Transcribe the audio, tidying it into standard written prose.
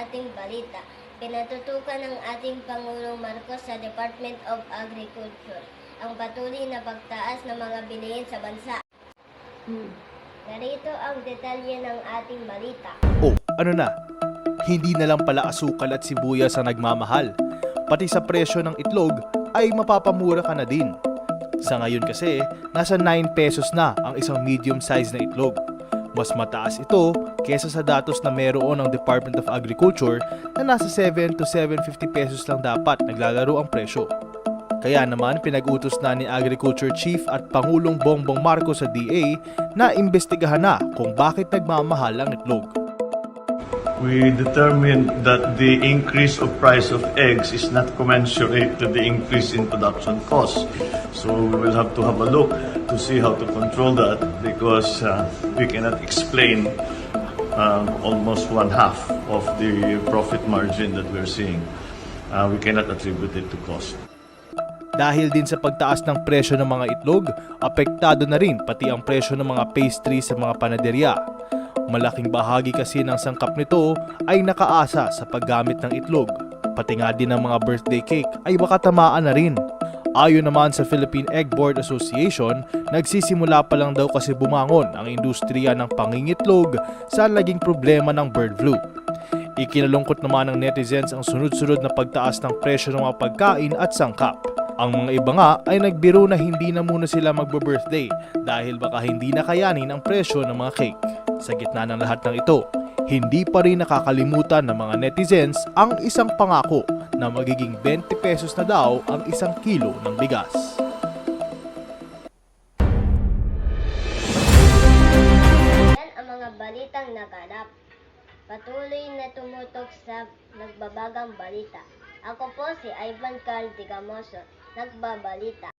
ating balita. Pinatutukan ng ating Pangulong Marcos sa Department of Agriculture ang patuloy na pagtaas ng mga bilihin sa bansa. Narito ang detalye ng ating balita. Ano na? Hindi na lang pala asukal at sibuyas ang nagmamahal. Pati sa presyo ng itlog ay mapapamura ka na din. Sa ngayon kasi, nasa 9 pesos na ang isang medium size na itlog. Mas mataas ito kesa sa datos na meron ng Department of Agriculture na nasa 7 to 750 pesos lang dapat naglalaro ang presyo. Kaya naman pinag-utos na ni Agriculture Chief at Pangulong Bongbong Marcos sa DA na imbestigahan na kung bakit nagmamahal ang itlog. We determined that the increase of price of eggs is not commensurate to the increase in production costs. So we will have to have a look to see how to control that because we cannot explain almost one half of the profit margin that we're seeing. We cannot attribute it to cost. Dahil din sa pagtaas ng presyo ng mga itlog, apektado na rin pati ang presyo ng mga pastry sa mga panaderya. Malaking bahagi kasi ng sangkap nito ay nakaasa sa paggamit ng itlog. Pati nga din ang mga birthday cake ay baka tamaan na rin. Ayon naman sa Philippine Egg Board Association, nagsisimula pa lang daw kasi bumangon ang industriya ng pangingitlog sa naging problema ng bird flu. Ikinalungkot naman ng netizens ang sunod-sunod na pagtaas ng presyo ng mga pagkain at sangkap. Ang mga iba nga ay nagbiro na hindi na muna sila magbe-birthday dahil baka hindi na kayanin ang presyo ng mga cake. Sa gitna ng lahat ng ito, hindi pa rin nakakalimutan ng mga netizens ang isang pangako na magiging 20 pesos na daw ang isang kilo ng bigas. Yan ang mga balitang naganap. Patuloy na tumutok sa nagbabagang balita. Ako po si Ivan Carl Digamoso, nagbabalita.